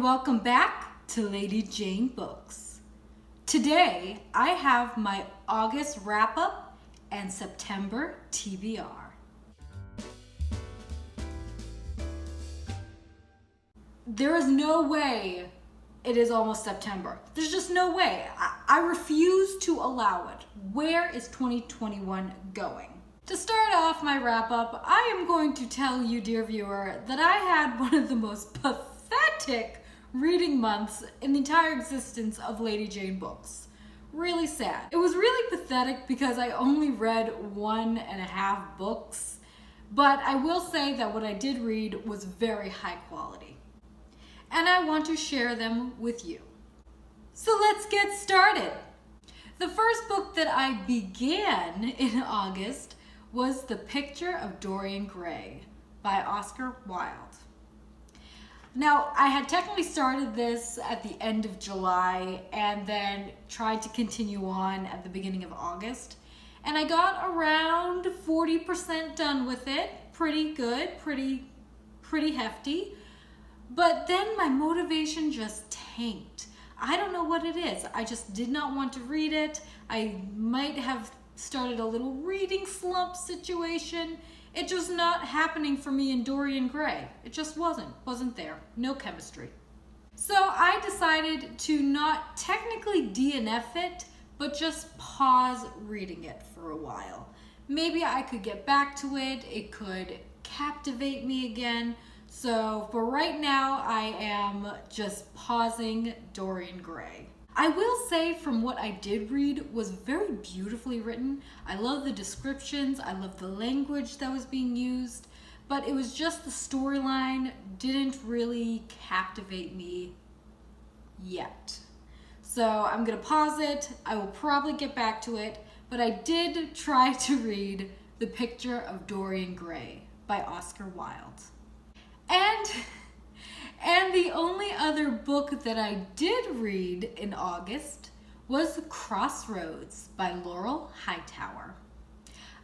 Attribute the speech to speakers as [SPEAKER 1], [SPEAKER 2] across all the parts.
[SPEAKER 1] and welcome back to Lady Jane Books. Today I have my August wrap-up and September TBR. There is no way it is almost September. There's just no way. I refuse to allow it. Where is 2021 going? To start off my wrap-up, I am going to tell you, dear viewer, that I had one of the most pathetic reading months in the entire existence of Lady Jane Books. Really sad. It was really pathetic because I only read 1.5 books, but I will say that what I did read was very high quality. And I want to share them with you. So let's get started. The first book that I began in August was The Picture of Dorian Gray by Oscar Wilde. Now, I had technically started this at the end of July and then tried to continue on at the beginning of August. And I got around 40% done with it. Pretty good, pretty hefty. But then my motivation just tanked. I don't know what it is. I just did not want to read it. I might have started a little reading slump situation. It just not happening for me in Dorian Gray. It just wasn't there. No chemistry. So I decided to not technically DNF it, but just pause reading it for a while. Maybe I could get back to it. It could captivate me again. So for right now, I am just pausing Dorian Gray. I will say from what I did read was very beautifully written. I love the descriptions, I love the language that was being used, but it was just the storyline didn't really captivate me yet. So I'm gonna pause it. I will probably get back to it, but I did try to read The Picture of Dorian Gray by Oscar Wilde. And the only other book that I did read in August was Crossroads by Laurel Hightower.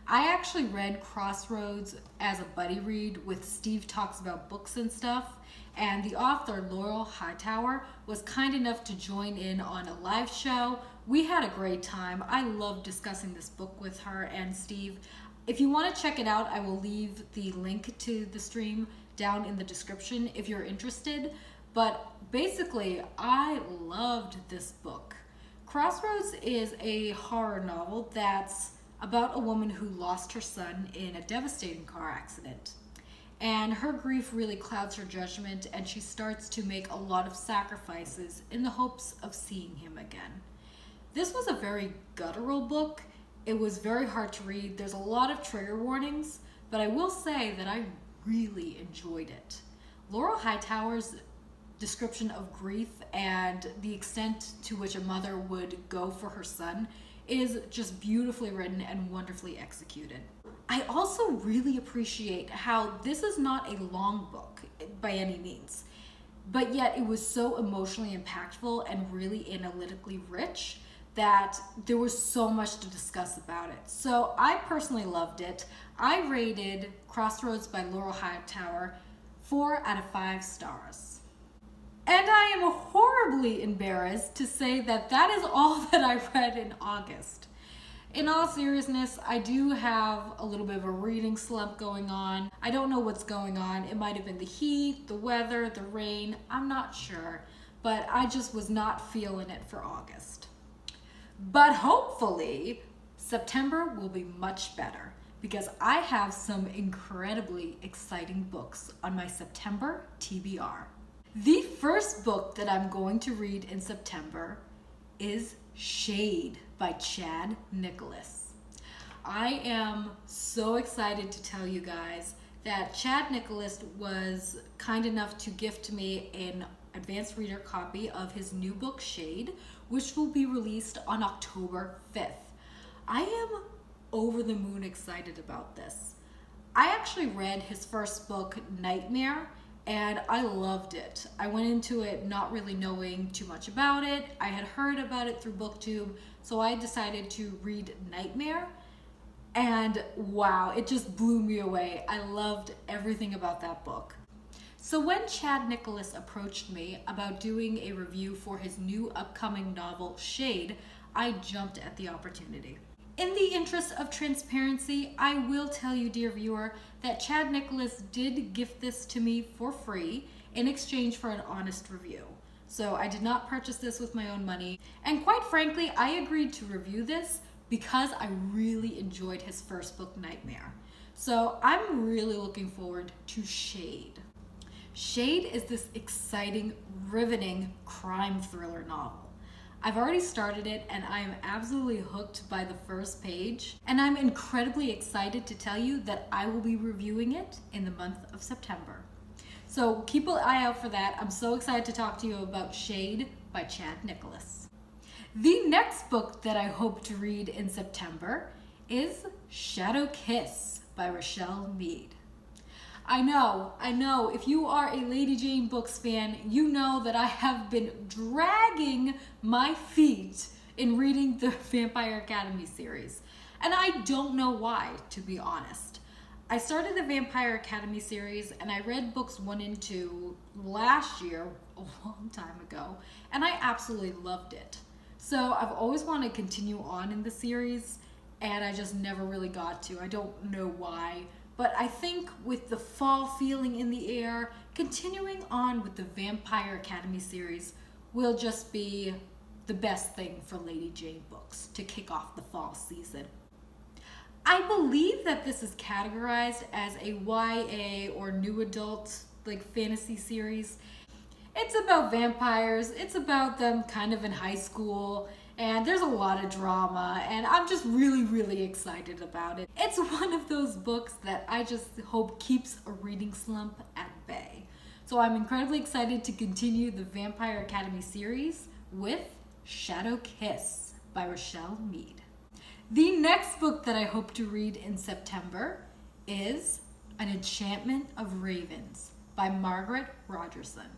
[SPEAKER 1] I actually read Crossroads as a buddy read with Steve Talks About Books and stuff, and the author, Laurel Hightower, was kind enough to join in on a live show. We had a great time. I loved discussing this book with her and Steve. If you want to check it out, I will leave the link to the stream down in the description if you're interested. But basically, I loved this book. Crossroads is a horror novel that's about a woman who lost her son in a devastating car accident. And her grief really clouds her judgment, and she starts to make a lot of sacrifices in the hopes of seeing him again. This was a very guttural book. It was very hard to read. There's a lot of trigger warnings, but I will say that I really enjoyed it. Laurel Hightower's description of grief and the extent to which a mother would go for her son is just beautifully written and wonderfully executed. I also really appreciate how this is not a long book by any means, but yet it was so emotionally impactful and really analytically rich that there was so much to discuss about it. So I personally loved it. I rated Crossroads by Laurel Hightower 4 out of 5 stars. And I am horribly embarrassed to say that that is all that I read in August. In all seriousness, I do have a little bit of a reading slump going on. I don't know what's going on. It might have been the heat, the weather, the rain, I'm not sure. But I just was not feeling it for August. But hopefully, September will be much better because I have some incredibly exciting books on my September TBR. The first book that I'm going to read in September is Shade by Chad Nicholas. I am so excited to tell you guys that Chad Nicholas was kind enough to gift me an advanced reader copy of his new book Shade, which will be released on October 5th. I am over the moon excited about this. I actually read his first book, Nightmare, and I loved it. I went into it not really knowing too much about it. I had heard about it through BookTube, so I decided to read Nightmare, and wow, it just blew me away. I loved everything about that book. So when Chad Nicholas approached me about doing a review for his new upcoming novel, Shade, I jumped at the opportunity. In the interest of transparency, I will tell you, dear viewer, that Chad Nicholas did gift this to me for free in exchange for an honest review. So I did not purchase this with my own money, and quite frankly, I agreed to review this because I really enjoyed his first book, Nightmare. So I'm really looking forward to Shade. Shade is this exciting, riveting crime thriller novel. I've already started it and I am absolutely hooked by the first page, and I'm incredibly excited to tell you that I will be reviewing it in the month of September. So keep an eye out for that. I'm so excited to talk to you about Shade by Chad Nicholas. The next book that I hope to read in September is Shadow Kiss by Rochelle Mead. I know, if you are a Lady Jane Books fan, you know that I have been dragging my feet in reading the Vampire Academy series. And I don't know why, to be honest. I started the Vampire Academy series and I read books 1 and 2 last year, a long time ago, and I absolutely loved it. So I've always wanted to continue on in the series, and I just never really got to. I don't know why. But I think with the fall feeling in the air, continuing on with the Vampire Academy series will just be the best thing for Lady Jane Books to kick off the fall season. I believe that this is categorized as a YA or new adult fantasy series. It's about vampires, it's about them kind of in high school, and there's a lot of drama, and I'm just really excited about it. It's one of those books that I just hope keeps a reading slump at bay. So I'm incredibly excited to continue the Vampire Academy series with Shadow Kiss by Rochelle Mead. The next book that I hope to read in September is An Enchantment of Ravens by Margaret Rogerson.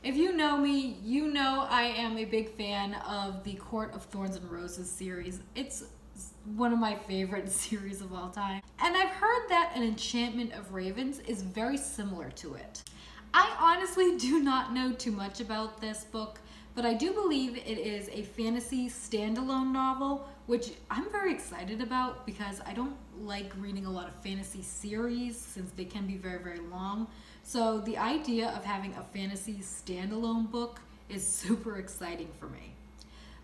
[SPEAKER 1] If you know me, you know I am a big fan of the Court of Thorns and Roses series. It's one of my favorite series of all time. And I've heard that An Enchantment of Ravens is very similar to it. I honestly do not know too much about this book, but I do believe it is a fantasy standalone novel, which I'm very excited about because I don't like reading a lot of fantasy series since they can be very long. So the idea of having a fantasy standalone book is super exciting for me.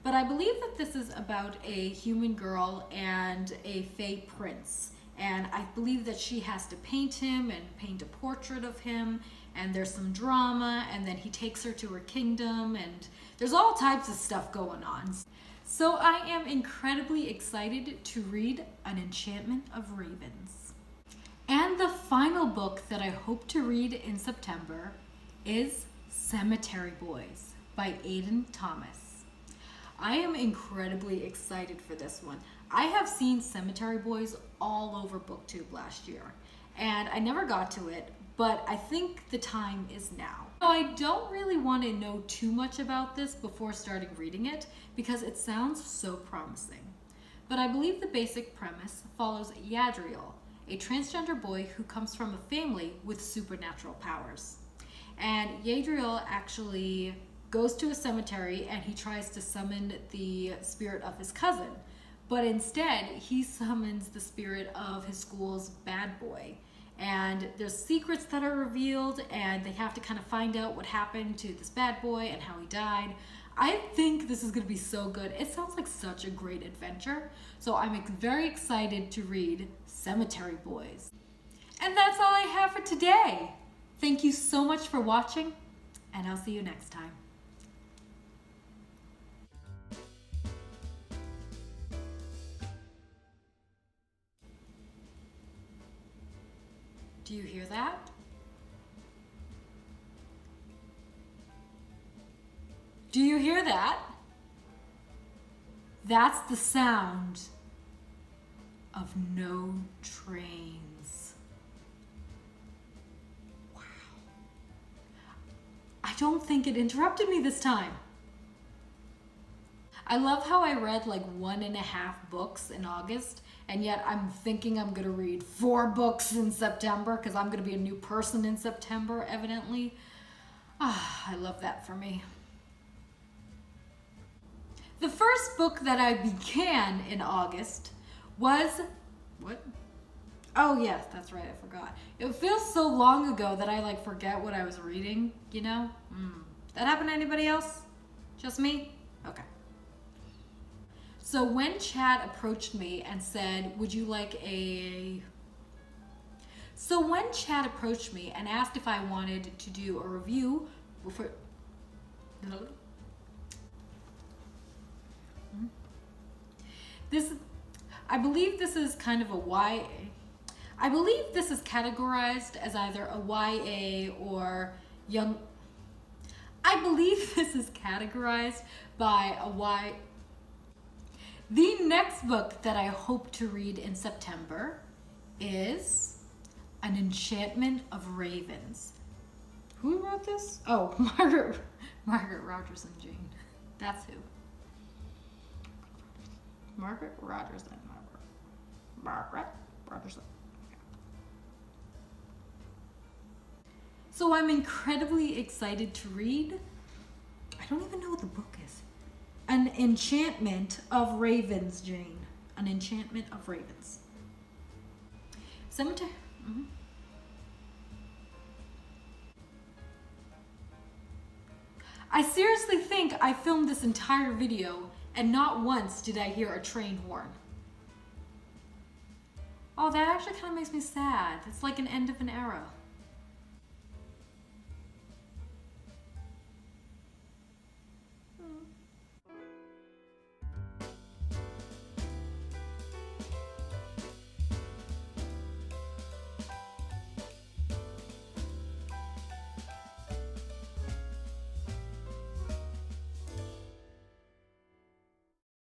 [SPEAKER 1] But I believe that this is about a human girl and a fae prince. And I believe that she has to paint him and paint a portrait of him, and there's some drama, and then he takes her to her kingdom, and there's all types of stuff going on. So I am incredibly excited to read An Enchantment of Ravens. And the final book that I hope to read in September is Cemetary Boys by Aiden Thomas. I am incredibly excited for this one. I have seen Cemetary Boys all over BookTube last year, and I never got to it, but I think the time is now. I don't really want to know too much about this before starting reading it because it sounds so promising. But I believe the basic premise follows Yadriel, a transgender boy who comes from a family with supernatural powers. And Yadriel actually goes to a cemetery and he tries to summon the spirit of his cousin. But instead, he summons the spirit of his school's bad boy. And there's secrets that are revealed, and they have to kind of find out what happened to this bad boy and how he died. I think this is going to be so good. It sounds like such a great adventure. So I'm very excited to read Cemetary Boys. And that's all I have for today. Thank you so much for watching, and I'll see you next time. Do you hear that? Do you hear that? That's the sound of no trains. Wow. I don't think it interrupted me this time. I love how I read like 1.5 books in August, and yet I'm thinking I'm gonna read 4 books in September because I'm gonna be a new person in September, evidently. I love that for me. The first book that I began in August was, what? Oh yes, that's right, I forgot. It feels so long ago that I like forget what I was reading, you know? That happened to anybody else? Just me? Okay. So when Chad approached me and said, would you like a... So when Chad approached me and asked if I wanted to do a review for... This, I believe this is kind of a YA. I believe this is categorized as either a YA or young... I believe this is categorized by a Y... The next book that I hope to read in September is An Enchantment of Ravens. Who wrote this? Oh, Margaret Rogerson Jane. That's who. Margaret Rogerson. Margaret Rogerson. So I'm incredibly excited to read. I don't even know what the book is. An Enchantment of Ravens, Jane. An Enchantment of Ravens. Cemetary. I seriously think I filmed this entire video and not once did I hear a train horn. Oh, that actually kind of makes me sad. It's like an end of an era.